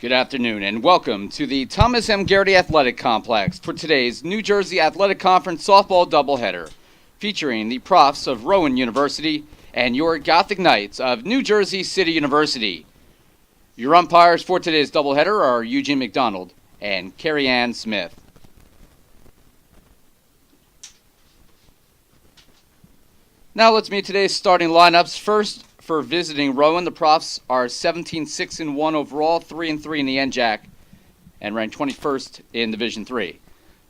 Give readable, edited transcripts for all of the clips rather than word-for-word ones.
Good afternoon and welcome to the Thomas M. Garrity Athletic Complex for today's New Jersey Athletic Conference softball doubleheader, featuring the Profs of Rowan University and your Gothic Knights of New Jersey City University. Your umpires for today's doubleheader are Eugene McDonald and Carrie Ann Smith. Now let's meet today's starting lineups. First, for visiting Rowan, the Profs are 17-6-1 overall, 3-3 in the NJAC, and ranked 21st in Division III.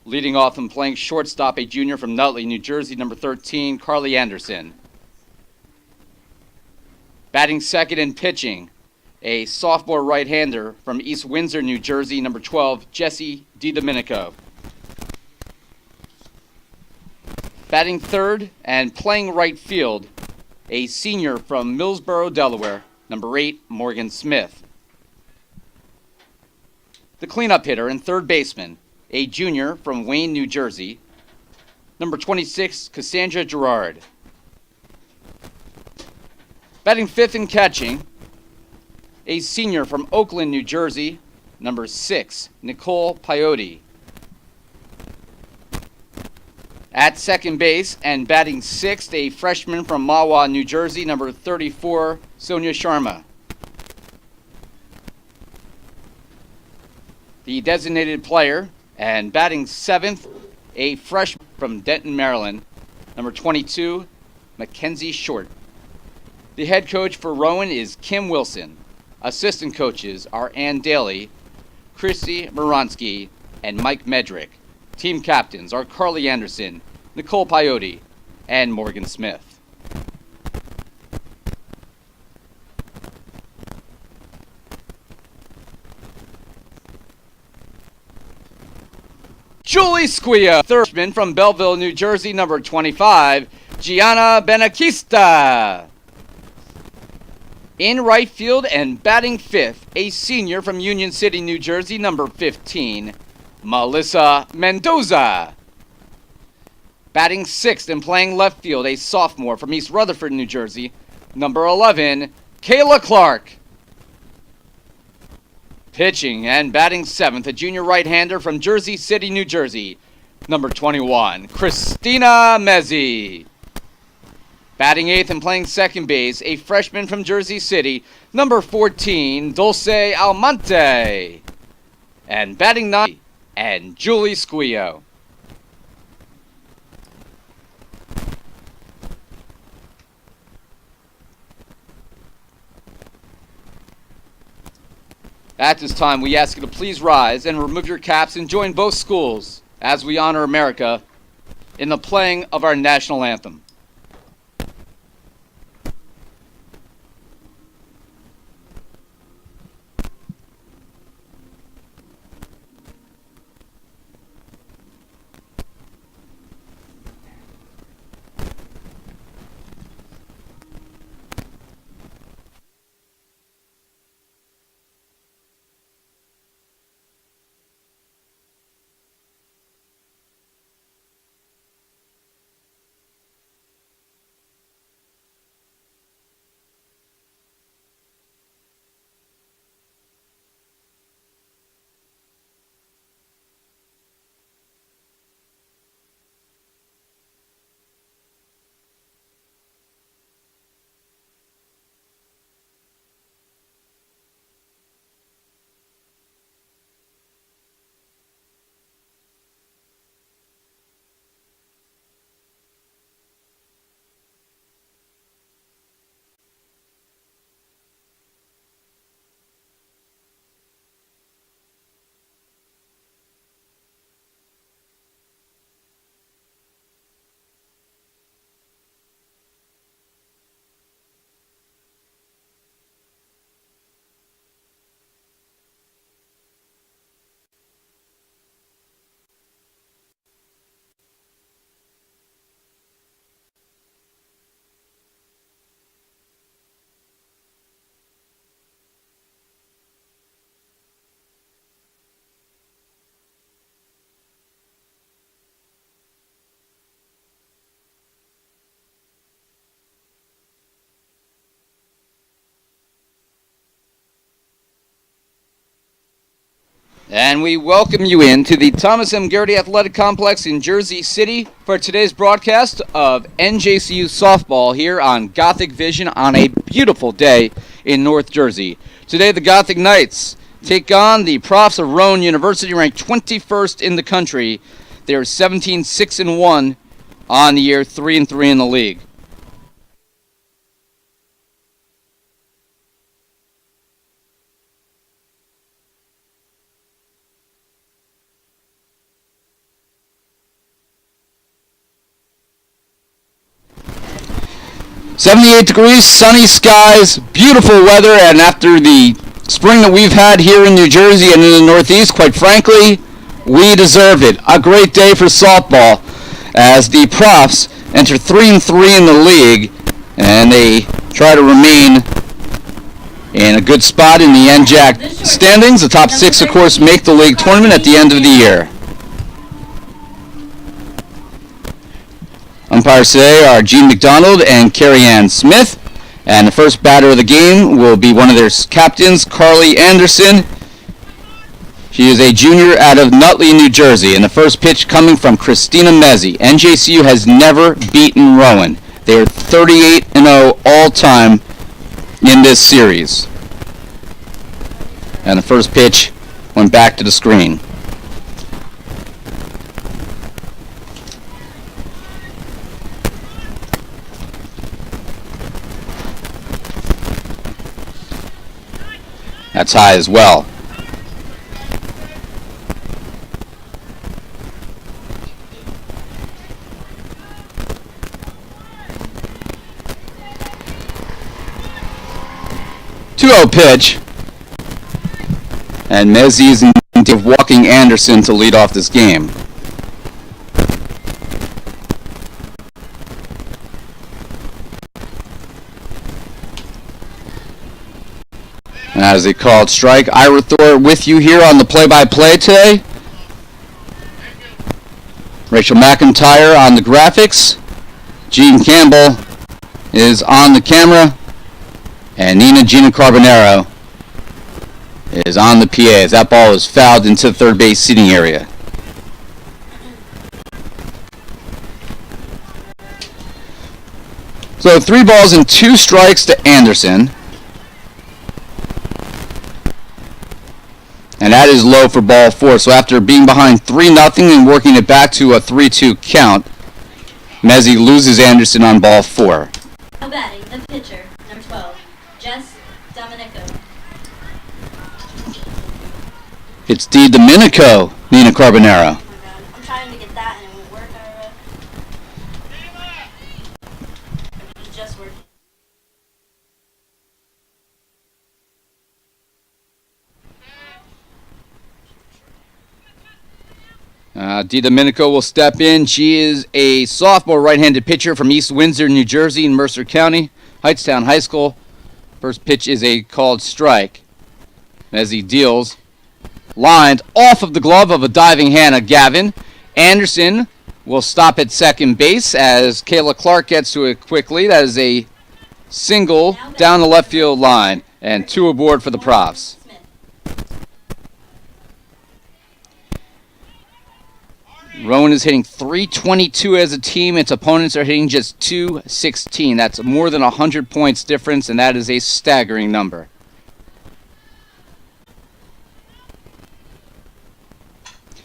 Leading off and playing shortstop, a junior from Nutley, New Jersey, number 13, Carly Anderson. Batting second and pitching, a sophomore right-hander from East Windsor, New Jersey, number 12, Jesse DiDomenico. Batting third and playing right field, a senior from Millsboro, Delaware, number 8, Morgan Smith. The cleanup hitter and third baseman, a junior from Wayne, New Jersey, number 26, Cassandra Gerard. Batting fifth and catching, a senior from Oakland, New Jersey, number 6, Nicole Piotti. At second base and batting sixth, a freshman from Mahwah, New Jersey, number 34, Sonia Sharma. The designated player and batting seventh, a freshman from Denton, Maryland, number 22, Mackenzie Short. The head coach for Rowan is Kim Wilson. Assistant coaches are Ann Daly, Christy Moronsky, and Mike Medrick. Team captains are Carly Anderson, Nicole Piotti, and Morgan Smith. Julie Squia, third from Belleville, New Jersey, number 25, Gianna Benakista. In right field and batting fifth, a senior from Union City, New Jersey, number 15, Melissa Mendoza. Batting sixth and playing left field, a sophomore from East Rutherford, New Jersey, number 11, Kayla Clark. Pitching and batting seventh, a junior right-hander from Jersey City, New Jersey, number 21, Christina Mezzi. Batting eighth and playing second base, a freshman from Jersey City, number 14, Dulce Almonte. And batting ninth, and Julie Squio. At this time, we ask you to please rise and remove your caps and join both schools as we honor America in the playing of our national anthem. And we welcome you into the Thomas M. Garrity Athletic Complex in Jersey City for today's broadcast of NJCU softball here on Gothic Vision on a beautiful day in North Jersey. Today the Gothic Knights take on the Profs of Rowan University, ranked 21st in the country. They are 17-6-1 on the year, 3-3 in the league. "78 degrees, sunny skies, beautiful weather, and after the spring that we've had here in New Jersey and in the Northeast, quite frankly, we deserved it. A great day for softball as the Profs enter 3-3 in the league, and they try to remain in a good spot in the NJAC standings. The top 6, of course, make the league tournament at the end of the year. Umpires today are Jean McDonald and Carrie Ann Smith. And the first batter of the game will be one of their captains, Carly Anderson. She is a junior out of Nutley, New Jersey. And the first pitch coming from Christina Mezzi. NJCU has never beaten Rowan. They are 38-0 all-time in this series. And the first pitch went back to the screen. That's high as well. Two-0 pitch. And Mezzi is in danger of walking Anderson to lead off this game. As a called strike, Ira Thor with you here on the play-by-play today. Rachel McIntyre on the graphics. Gene Campbell is on the camera. And Gina Carbonaro is on the PA as that ball is fouled into the third base seating area. So 3 balls and 2 strikes to Anderson. And that is low for ball 4. So after being behind 3-0 and working it back to a 3-2 count, Mezzi loses Anderson on ball 4. Now batting, the pitcher, number 12, Jess Domenico. It's Di Domenico, Nina Carbonaro. Oh my God, I'm trying to get that and it won't work, Ira. It's just working. Di Domenico will step in. She is a sophomore right-handed pitcher from East Windsor, New Jersey in Mercer County, Hightstown High School. First pitch is a called strike. Mezzi deals. Lined off of the glove of a diving Hannah Gavin. Anderson will stop at second base as Kayla Clark gets to it quickly. That is a single down the left field line. And 2 aboard for the Profs. Rowan is hitting .322 as a team. Its opponents are hitting just .216. That's more than 100 points difference, and that is a staggering number.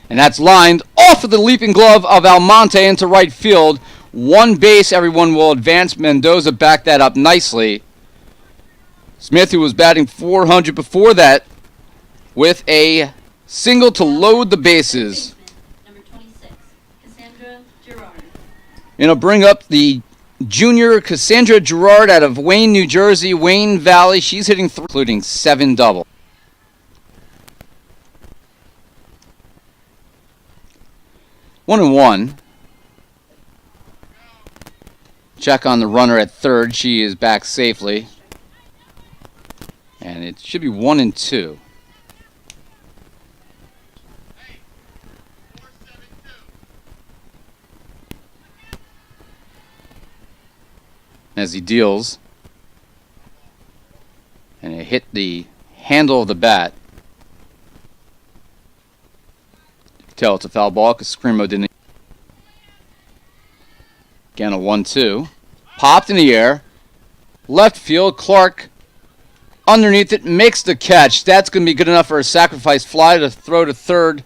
And that's lined off of the leaping glove of Almonte into right field. 1 base, everyone will advance. Mendoza backed that up nicely. Smith, who was batting .400 before that, with a single to load the bases. Bring up the junior Cassandra Gerard out of Wayne, New Jersey, Wayne Valley. She's hitting including 7 double. One and one. Check on the runner at third. She is back safely. And it should be 1 and 2. As he deals, and it hit the handle of the bat. Tell it's a foul ball because Screamo didn't. Again, a 1-2. Popped in the air. Left field, Clark underneath it, makes the catch. That's going to be good enough for a sacrifice fly to throw to third.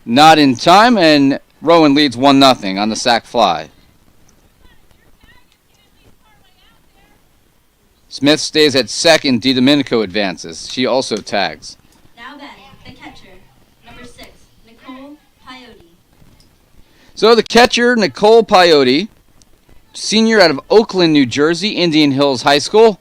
Not in time, and Rowan leads 1-0 on the sac fly. Smith stays at second. DiDomenico advances. She also tags. Now batting, the catcher, number 6, Nicole Piotti. So the catcher, Nicole Piotti, senior out of Oakland, New Jersey, Indian Hills High School.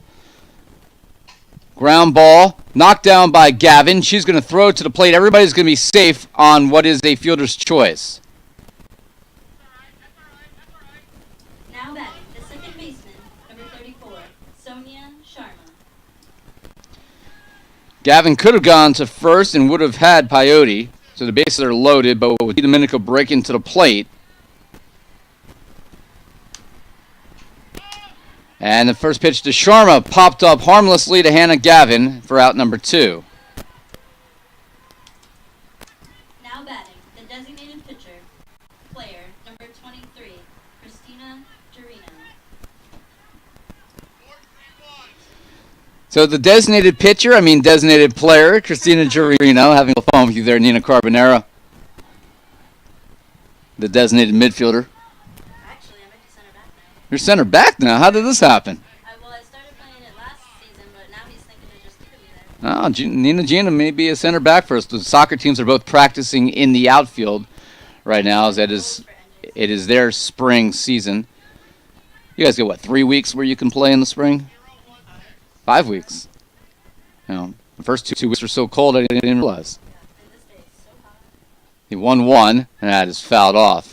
Ground ball, knocked down by Gavin. She's going to throw to the plate. Everybody's going to be safe on what is a fielder's choice. Now batting, the second baseman, number 34, Sonia Sharma. Gavin could have gone to first and would have had Piotti. So the bases are loaded, but with DiDomenico breaking to the plate. And the first pitch to Sharma popped up harmlessly to Hannah Gavin for out number 2. Now batting, the designated pitcher, player, number 23, Christina Gerino. So the designated pitcher, designated player, Christina Gerino, having a phone with you there, Nina Carbonero. The designated midfielder. Actually, I might be center back now. You're center back now. How did this happen? Well, I started playing it last season, but now he's thinking of just keeping me there. Nina Gina may be a center back for us. The soccer teams are both practicing in the outfield right now, as it is their spring season. You guys get, 3 weeks where you can play in the spring? 5 weeks. The first 2 weeks were so cold I didn't realize. And this day is so hot. He won one, and that is fouled off.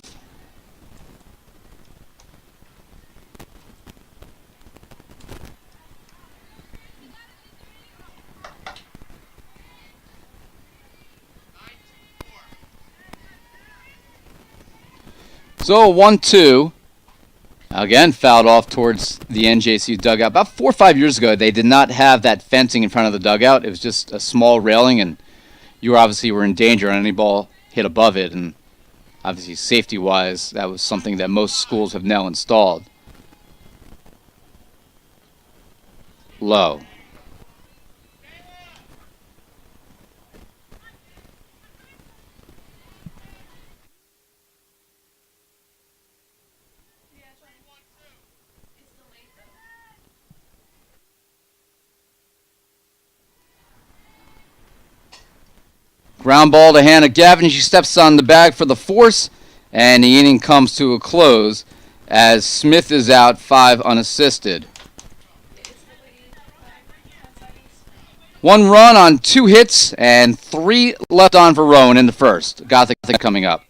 So 1-2. Again, fouled off towards the NJCU dugout. About 4 or 5 years ago, they did not have that fencing in front of the dugout. It was just a small railing, and you obviously were in danger on any ball hit above it. And obviously, safety-wise, that was something that most schools have now installed. Low. Ground ball to Hannah Gavin. She steps on the bag for the force, and the inning comes to a close as Smith is out 5 unassisted. 1 run on 2 hits and 3 left on for Rowan in the first. Gothic coming up.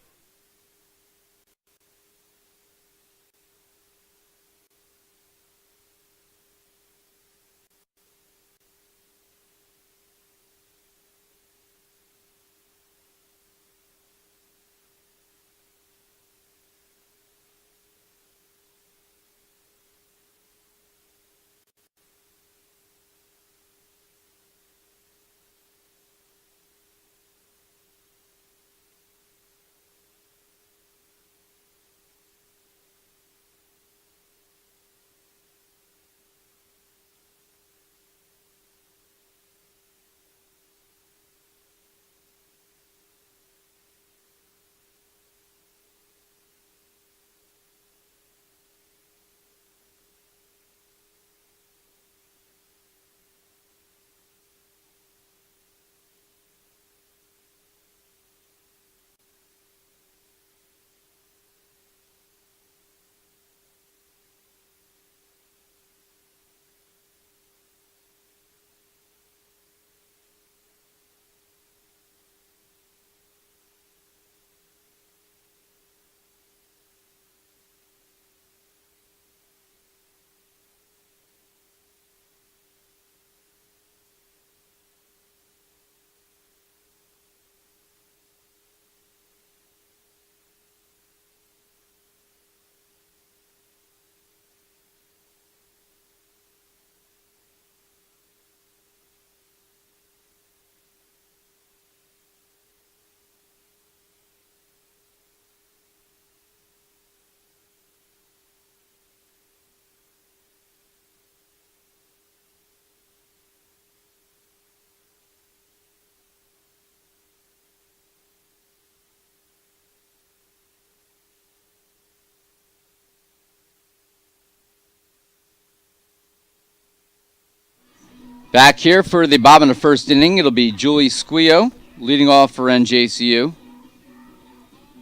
Back here for the bottom of the first inning, it'll be Julie Squio leading off for NJCU.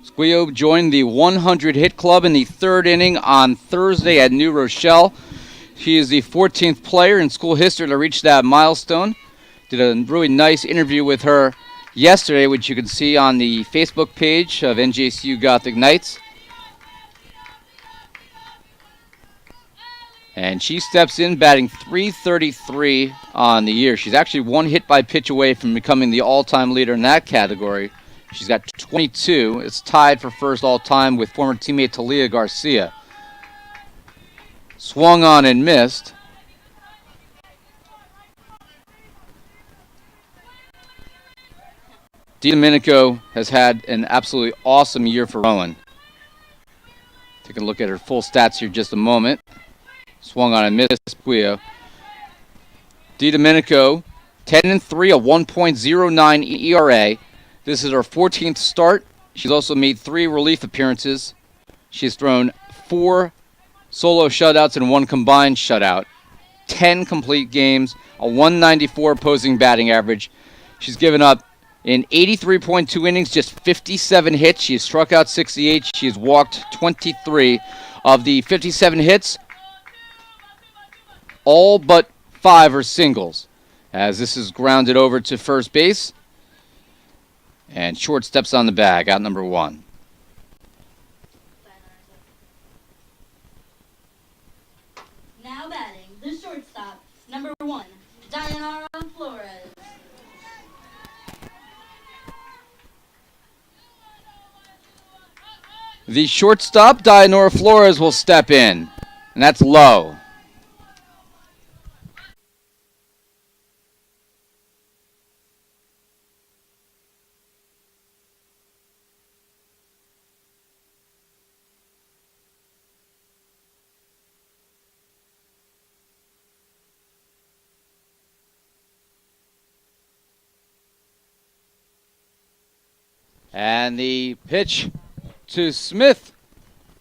Squio joined the 100 hit club in the third inning on Thursday at New Rochelle. She is the 14th player in school history to reach that milestone. Did a really nice interview with her yesterday, which you can see on the Facebook page of NJCU Gothic Knights. And she steps in batting .333 on the year. She's actually one hit by pitch away from becoming the all-time leader in that category. She's got 22. It's tied for first all-time with former teammate Talia Garcia. Swung on and missed. DiDomenico has had an absolutely awesome year for Rowan. Take a look at her full stats here just a moment. Swung on and missed. Squio. DiDomenico, 10-3, a 1.09 ERA. This is her 14th start. She's also made 3 relief appearances. She's thrown 4 solo shutouts and 1 combined shutout. 10 complete games, a 194 opposing batting average. She's given up in 83.2 innings, just 57 hits. She has struck out 68. She has walked 23. Of the 57 hits, all but 5 are singles, as this is grounded over to first base. And short steps on the bag, out number 1. Now batting, the shortstop, number 1, Dayanara Flores. The shortstop, Dayanara Flores, will step in, and that's low. And the pitch to Smith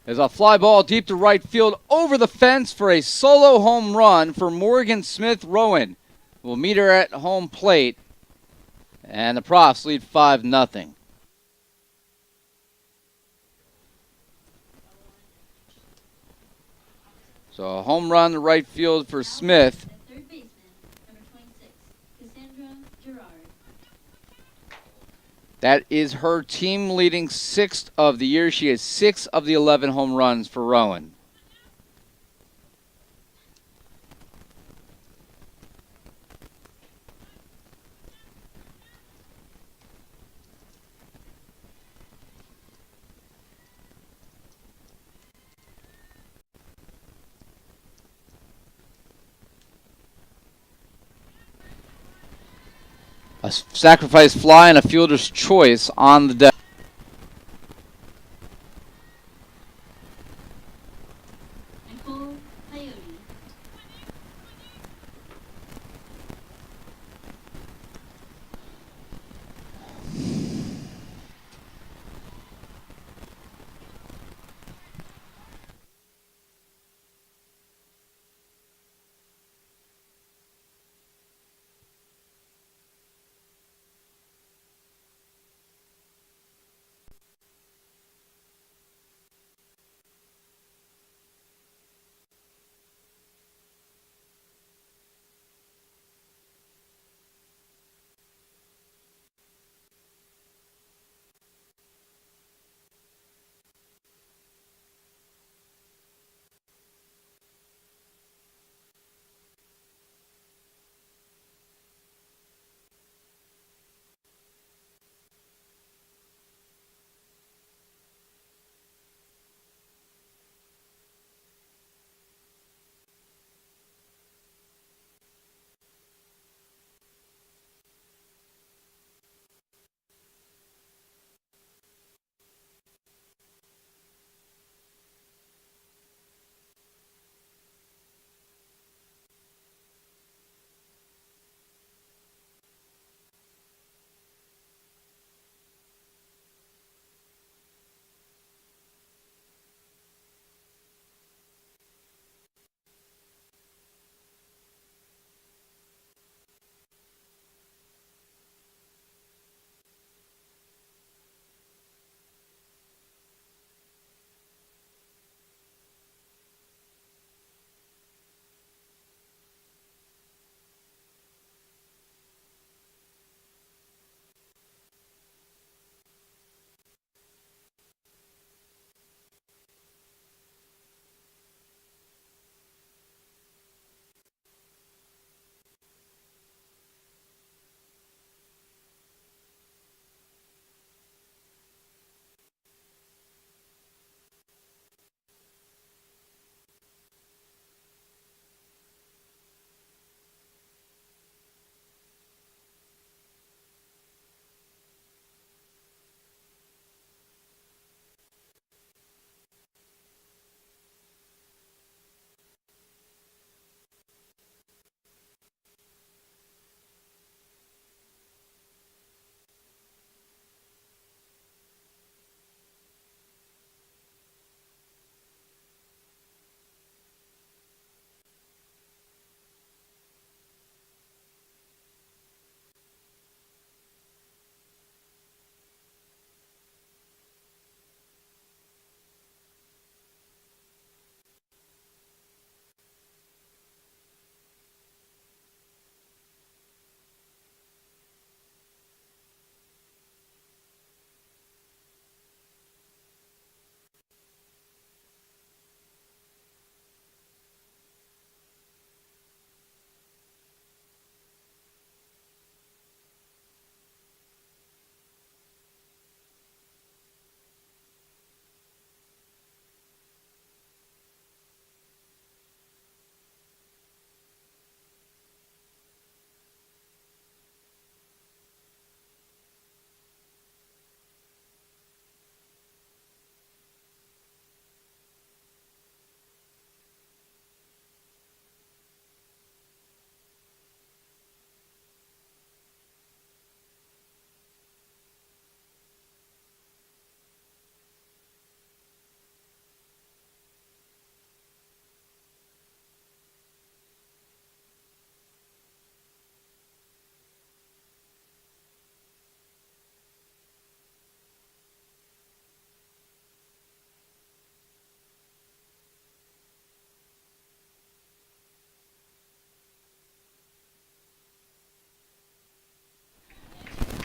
is a fly ball deep to right field over the fence for a solo home run for Morgan Smith Rowan. We'll meet her at home plate, and the Profs lead 5-0. So a home run to right field for Smith. Third baseman, number 26, Cassandra Gerard. That is her team leading 6th of the year. She has 6 of the 11 home runs for Rowan. A sacrifice fly and a fielder's choice on the deck. Nicole Coyote.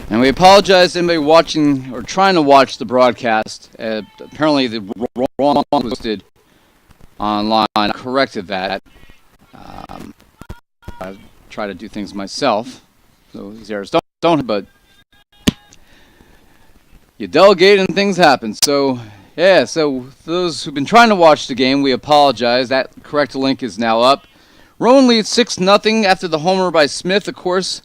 And we apologize to anybody watching or trying to watch the broadcast. Apparently, the wrong was posted online. I corrected that. I try to do things myself, so these errors don't. But you delegate and things happen. So yeah. So those who've been trying to watch the game, we apologize. That correct link is now up. Rowan leads 6-0 after the homer by Smith. Of course,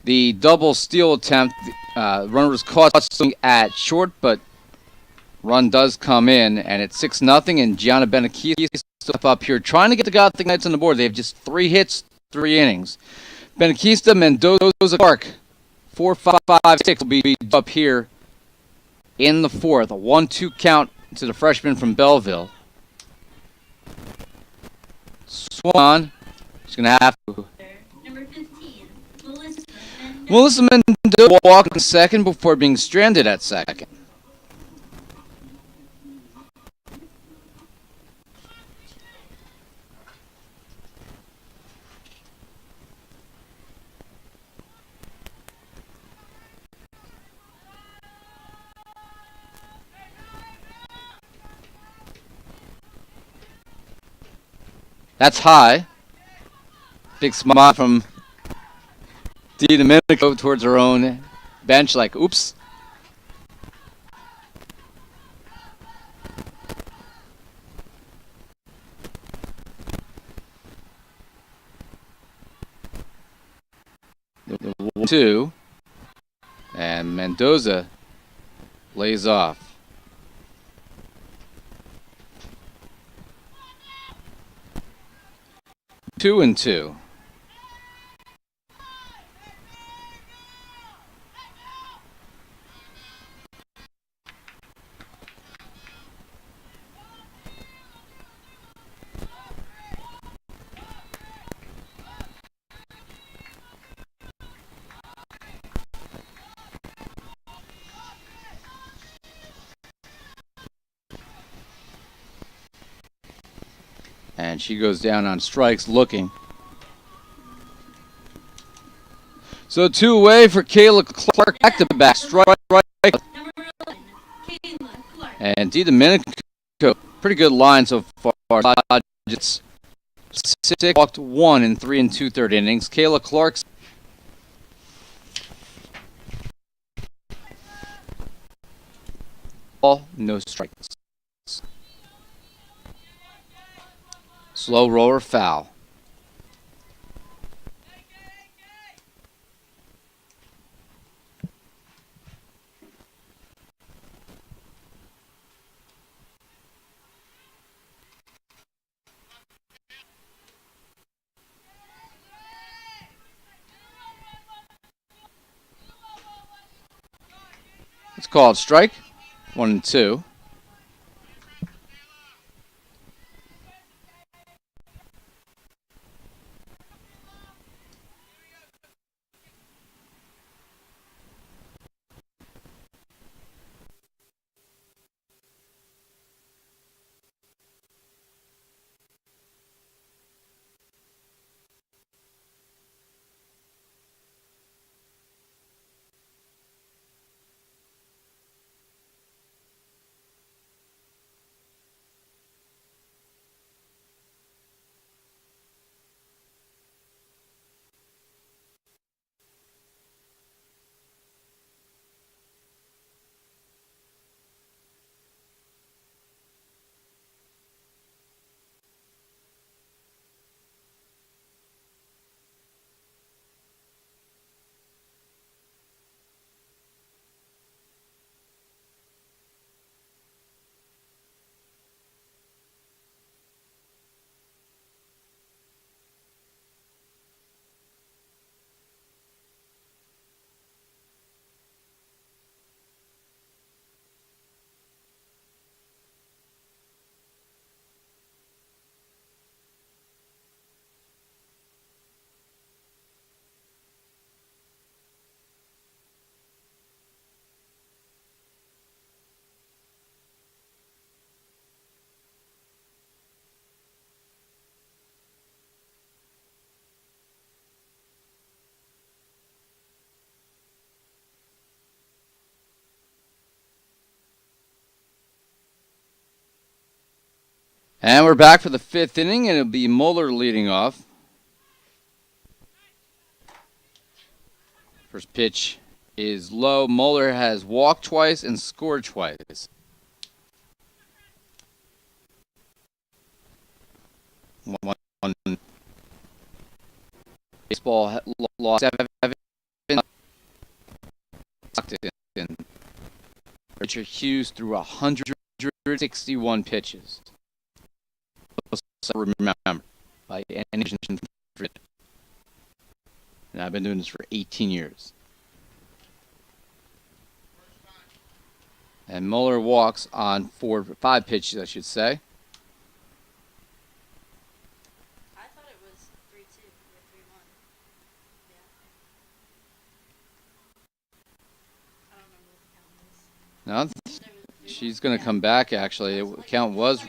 the double steal attempt, runner was caught at short, but run does come in, and it's 6-0, and Gianna Benakisti up here trying to get the Gothic Knights on the board. They have just 3 hits, 3 innings. Benakista, Mendoza, Clark, 4, 5, 6 will be up here in the 4th. A 1-2 count to the freshman from Belleville. Swan, she's going to have to. Number 15, Melissa Mendoza walking second before being stranded at second. That's high. Big smile from D. Domenico towards her own bench, like, oops. The 1-2, and Mendoza lays off. 2-2. And she goes down on strikes looking. So 2 away for Kayla Clark. Back to back strike. number 11, Kayla Clark. And D. Domenico, pretty good line so far. It's 6 walked 1 in 3 2/3 innings. Kayla Clark's ball, no strikes. Slow roller foul. It's called strike. 1-2. And we're back for the 5th inning, and it'll be Moeller leading off. First pitch is low. Moeller has walked twice and scored twice. 1-1. Baseball lost 7. Richard Hughes threw 161 pitches. Remember, by any and I've been doing this for 18 years. And Moeller walks on 5 pitches, I should say. I thought it was 3-2 or 3-1. Yeah. I don't remember what the count was. No, she's going to come back, actually. The count was...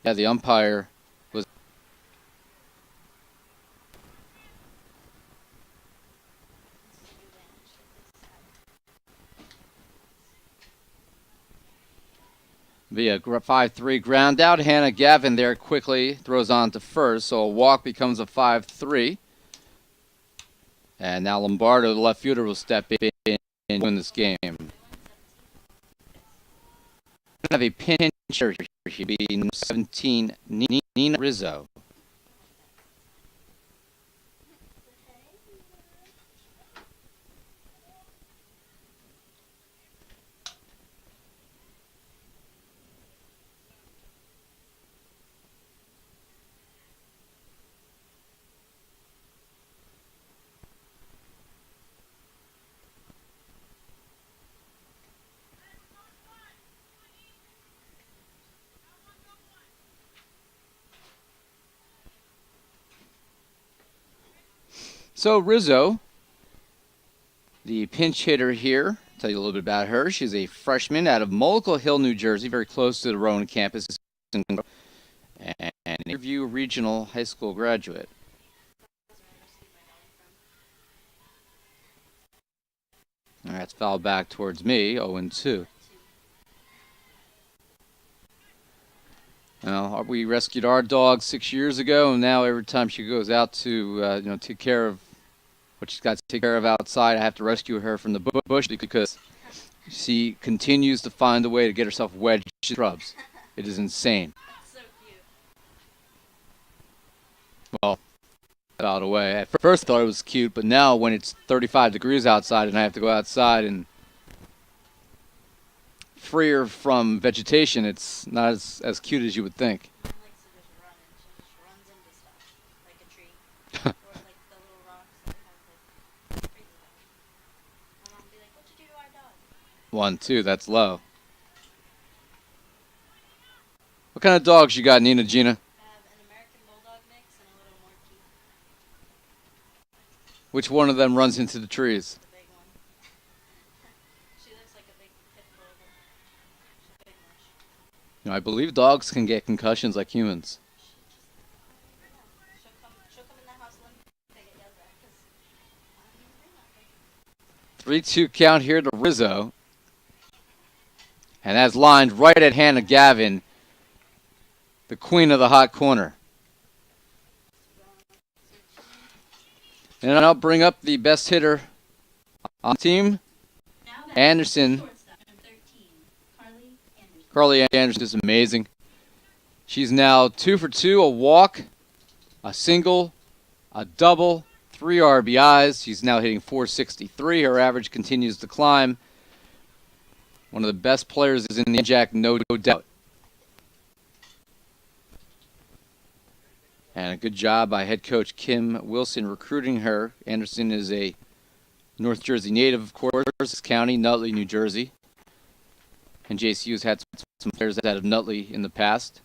Yeah, the umpire was... Be a 5-3 ground out. Hannah Gavin there quickly throws on to first, so a walk becomes a 5-3. And now Lombardo, the left fielder, will step in and win this game. We're going to have a pincher here. He'll be number 17, Nina Rizzo. So Rizzo, the pinch hitter here, tell you a little bit about her. She's a freshman out of Mullicle Hill, New Jersey, very close to the Rowan campus, and an Interview Regional High School graduate. All right, it's fouled back towards me, 0-2. Well, we rescued our dog 6 years ago, and now every time she goes out to take care of what she's got to take care of outside, I have to rescue her from the bush because she continues to find a way to get herself wedged in shrubs. It is insane. That's so cute. Well, out of the way. At first I thought it was cute, but now when it's 35 degrees outside and I have to go outside and free her from vegetation, it's not as cute as you would think. Mine likes to just run, and she just runs into stuff, like a tree. Or like the little rocks that have like crazy stuff. My mom would be like, "What'd you do to our dog?" 1-2, that's low. What kind of dogs you got, Nina Gina? I have an American Bulldog mix and a little Morkie. Which one of them runs into the trees? The big one. She looks like a big pit bull, but she's big much. I believe dogs can get concussions like humans. She'll come in the house limping if they get yelled at, 'cause I don't even do nothing. 3-2 count here to Rizzo. And that's lined right at Hannah Gavin, the queen of the hot corner. And I'll bring up the best hitter on the team, Now back Anderson. shortstop, number 13, Carly Anderson. Carly Anderson is amazing. She's now 2 for 2, a walk, a single, a double, 3 RBIs. She's now hitting .463. Her average continues to climb. One of the best players is in the NJAC, no doubt. And a good job by head coach Kim Wilson recruiting her. Anderson is a North Jersey native, of course, County, Nutley, New Jersey. And NJCU's had some players out of Nutley in the past.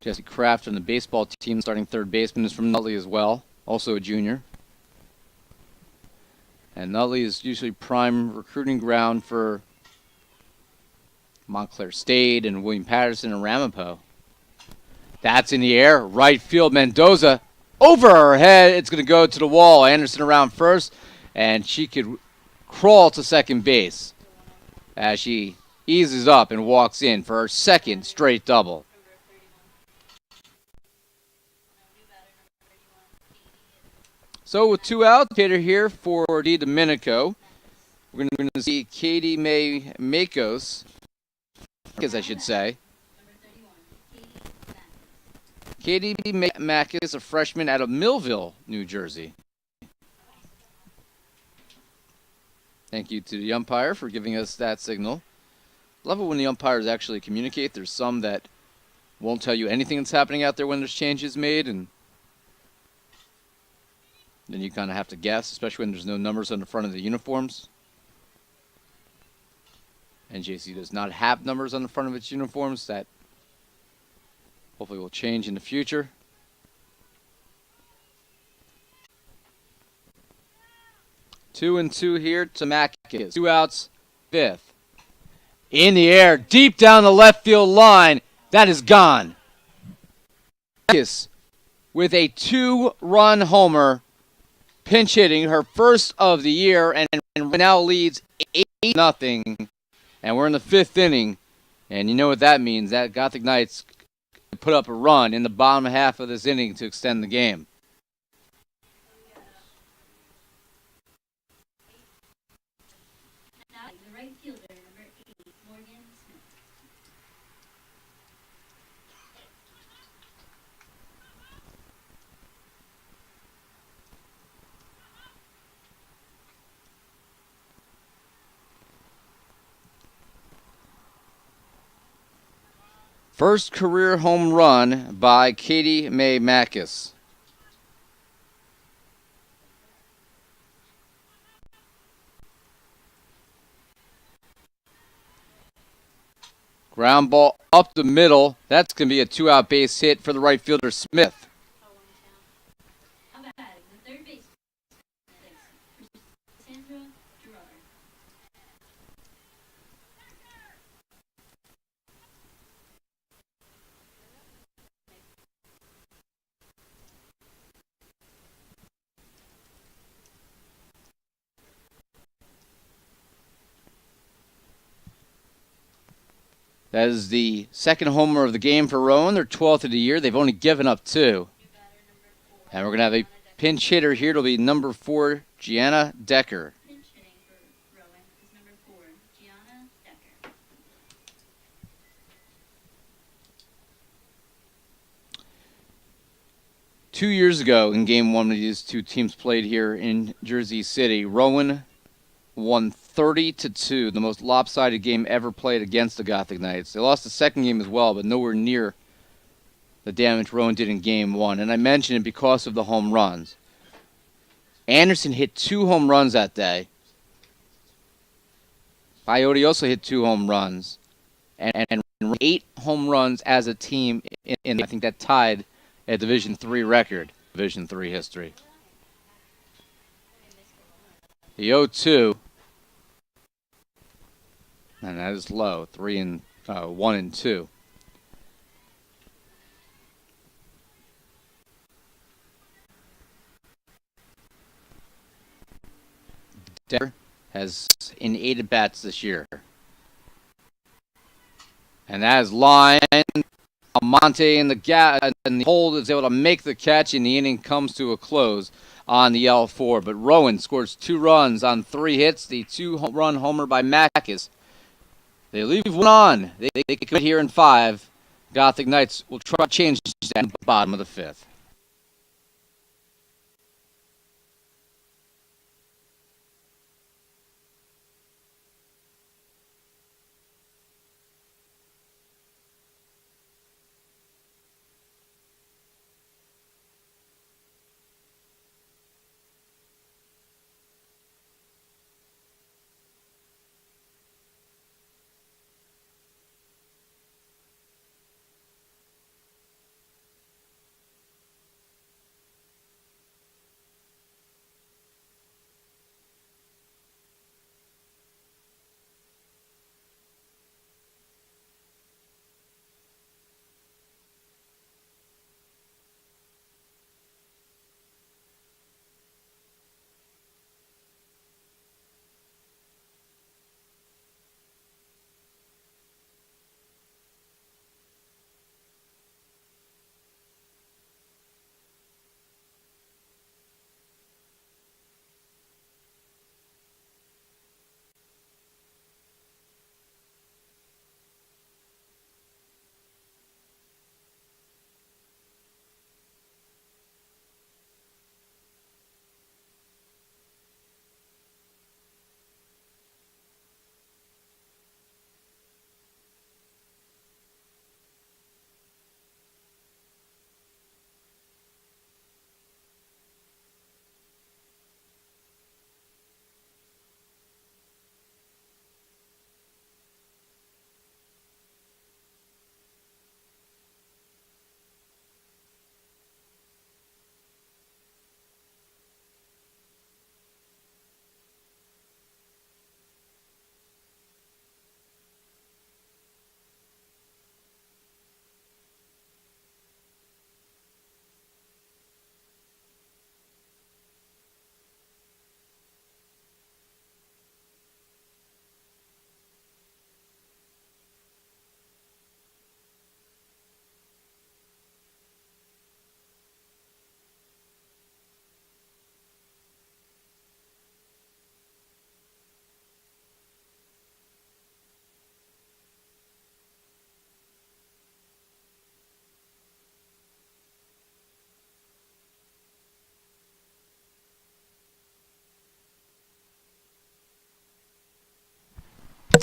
Jesse Kraft on the baseball team, starting third baseman, is from Nutley as well, also a junior. And Nutley is usually prime recruiting ground for Montclair State and William Patterson and Ramapo. That's in the air. Right field. Mendoza over her head. It's going to go to the wall. Anderson around first. And she could crawl to second base. as she eases up and walks in for her second straight double. So with 2 outs, hitter here for D. Domenico. We're going to see Katie May Makos, I should say. Katie Makos, a freshman out of Millville, New Jersey. Thank you to the umpire for giving us that signal. Love it when the umpires actually communicate. There's some that won't tell you anything that's happening out there when there's changes made, and then you kind of have to guess, especially when there's no numbers on the front of the uniforms. NJCU does not have numbers on the front of its uniforms. That hopefully will change in the future. Two and two here to Makis. 2 outs, 5th. In the air, deep down the left field line. That is gone. Makis with a 2-run homer, pinch hitting her first of the year, and now leads 8-0. And we're in the 5th inning. And you know what that means. That Gothic Knights put up a run in the bottom half of this inning to extend the game. First career home run by Katie May Makis. Ground ball up the middle. That's going to be a 2-out base hit for the right fielder, Smith. That is the second homer of the game for Rowan. Their 12th of the year. They've only given up 2. And we're going to have a pinch hitter here. It'll be number 4, Gianna Decker. Pinch hitting for Rowan is number 4, Gianna Decker. 2 years ago in Game 1 when these two teams played here in Jersey City, Rowan won 30-2, the most lopsided game ever played against the Gothic Knights. They lost the second game as well, but nowhere near the damage Rowan did in Game 1. And I mention it because of the home runs. Anderson hit 2 home runs that day. Coyote also hit 2 home runs. And 8 home runs as a team in I think that tied a Division III record. Division III history. The 0-2. And that is low. 1 and 2. Decker has in 8 at-bats this year. And that is line. Almonte in the hold is able to make the catch, and the inning comes to a close on the L4. But Rowan scores 2 runs on 3 hits. The 2-run homer by Makis. They leave 1 on. They could here in 5. Gothic Knights will try to change that in the bottom of the 5th.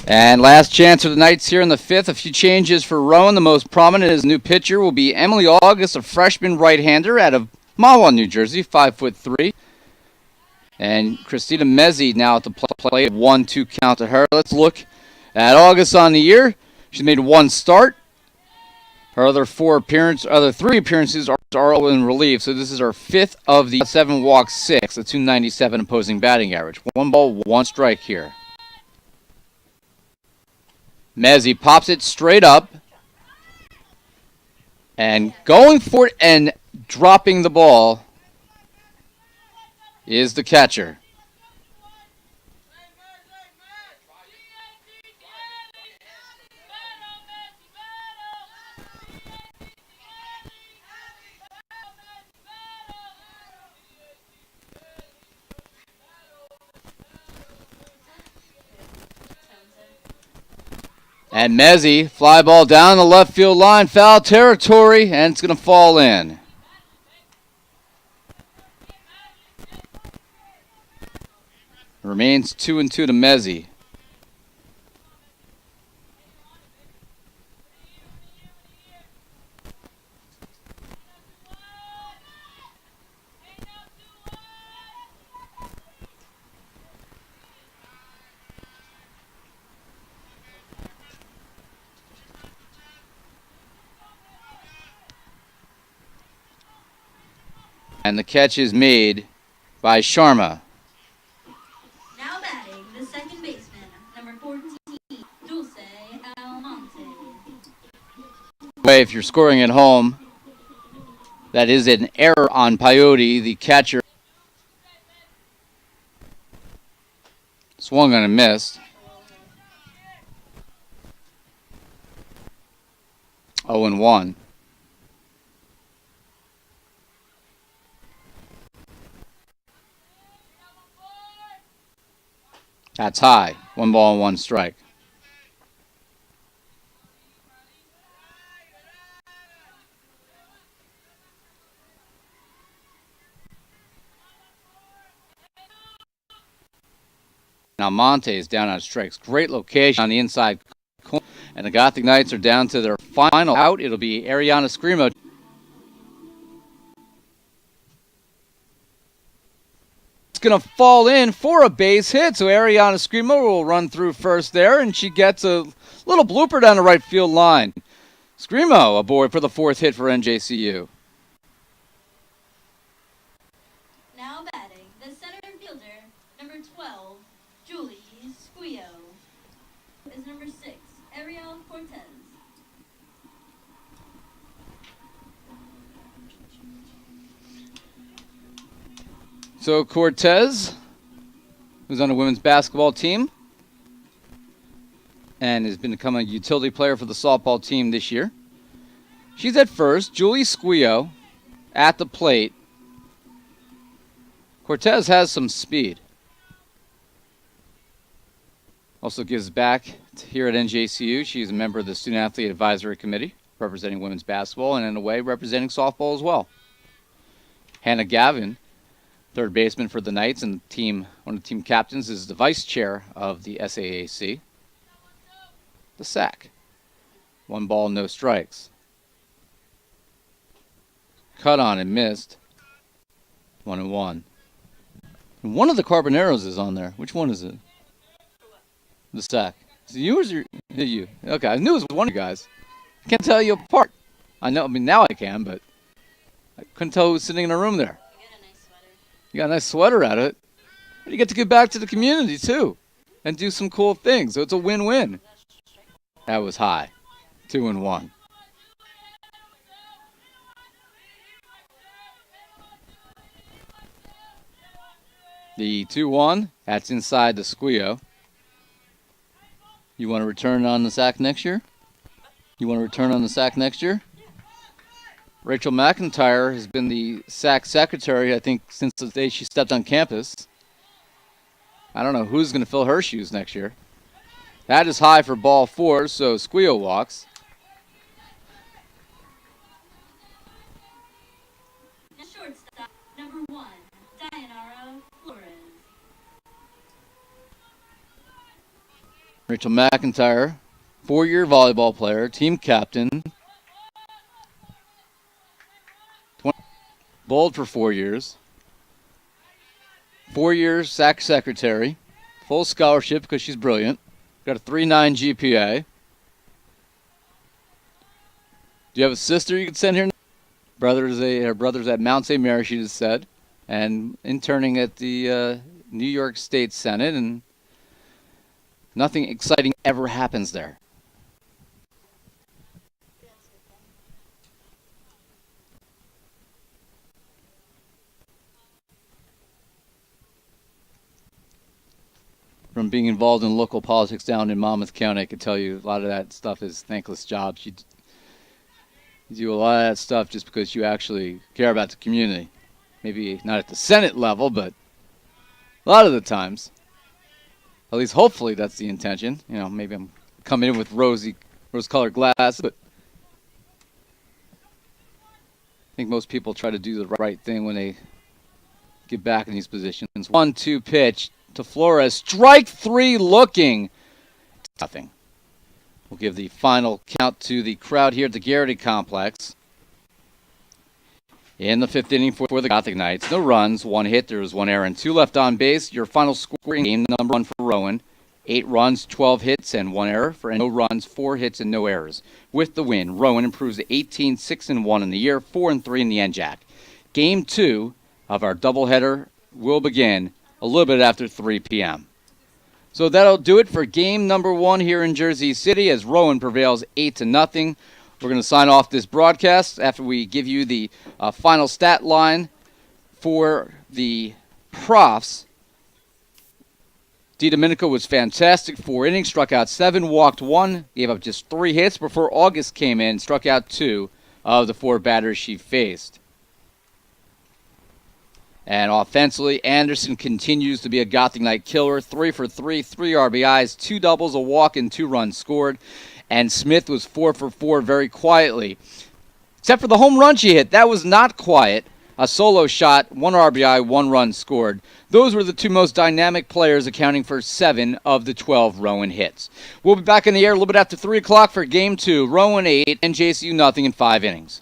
And last chance for the Knights here in the fifth. A few changes for Rowan. The most prominent as new pitcher will be Emily August, a freshman right-hander out of Mahwah, New Jersey, 5'3". And Christina Mezzi now at the plate. 1-2 count to her. Let's look at August on the year. She's made one start. Her other three appearances are all in relief. So this is her fifth of the 7 walks, 6, a 297 opposing batting average. 1 ball, 1 strike here. Mezzi pops it straight up. And going for it and dropping the ball is the catcher. And Mezzi, fly ball down the left field line, foul territory, and it's going to fall in. Remains 2-2 to Mezzi. And the catch is made by Sharma. Now batting, the second baseman, number 14, Dulce Almonte. If you're scoring at home, that is an error on Peyote, the catcher. Swung on and missed. 0-1. That's high. 1 ball and 1 strike. Now Monte is down on strikes. Great location on the inside corner. And the Gothic Knights are down to their final out. It'll be Ariana Scrimo. It's going to fall in for a base hit. So Ariana Scrimo will run through first there. And she gets a little blooper down the right field line. Scrimo aboard for the 4th hit for NJCU. Now batting, the center fielder, number 12, Julie Squio. Is number 6, Ariel Cortez. So Cortez, who's on the women's basketball team and has become a utility player for the softball team this year. She's at first. Julie Squio at the plate. Cortez has some speed. Also gives back here at NJCU. She's a member of the Student Athlete Advisory Committee, representing women's basketball, and in a way representing softball as well. Hannah Gavin, third baseman for the Knights, and one of the team captains, is the vice chair of the SAAC. The sack. 1 ball, no strikes. Cut on and missed. 1-1. And one of the Carboneros is on there. Which one is it? The sack. Is it you or is it you? Okay, I knew it was one of you guys. I can't tell you apart. I know. I mean, now I can, but I couldn't tell who was sitting in a room there. You got a nice sweater. You got a nice sweater out of it. And you get to give back to the community, too, and do some cool things. So it's a win-win. That was high. 2-1. The 2-1, that's inside the Squio. You want to return on the sack next year? Rachel McIntyre has been the SAC secretary, I think, since the day she stepped on campus. I don't know who's going to fill her shoes next year. That is high for ball 4, so Squio walks. The shortstop, number 1, Dianara Flores. Rachel McIntyre, 4-year volleyball player, team captain. Bowled for 4 years. 4 years SAC secretary. Full scholarship because she's brilliant. Got a 3.9 GPA. Do you have a sister you could send here? Her brother's at Mount St. Mary, she just said, and interning at the New York State Senate, and nothing exciting ever happens there. From being involved in local politics down in Monmouth County, I can tell you a lot of that stuff is thankless jobs. You do a lot of that stuff just because you actually care about the community. Maybe not at the Senate level, but a lot of the times. At least hopefully that's the intention. You know, maybe I'm coming in with rose-colored glasses, but I think most people try to do the right thing when they get back in these positions. 1-2 pitch to Flores. Strike 3 looking. Nothing. We'll give the final count to the crowd here at the Garrity Complex. In the 5th inning for the Gothic Knights. No runs, 1 hit, there was 1 error and 2 left on base. Your final score in game number 1 for Rowan. 8 runs, 12 hits, and 1 error. For no runs, 4 hits, and no errors. With the win, Rowan improves to 18-6-1 in the year, 4-3 in the NJAC. Game 2 of our doubleheader will begin a little bit after 3 p.m. So that'll do it for game number 1 here in Jersey City as Rowan prevails 8-0. We're going to sign off this broadcast after we give you the final stat line for the profs. DiDomenico was fantastic. 4 innings, struck out 7, walked 1, gave up just 3 hits before August came in, struck out 2 of the 4 batters she faced. And offensively, Anderson continues to be a Gothic Knight killer. 3 for 3, 3 RBIs, 2 doubles, a walk, and 2 runs scored. And Smith was 4 for 4 very quietly. Except for the home run she hit. That was not quiet. A solo shot, 1 RBI, 1 run scored. Those were the 2 most dynamic players, accounting for 7 of the 12 Rowan hits. We'll be back in the air a little bit after 3 o'clock for Game 2. Rowan 8, NJCU nothing in 5 innings.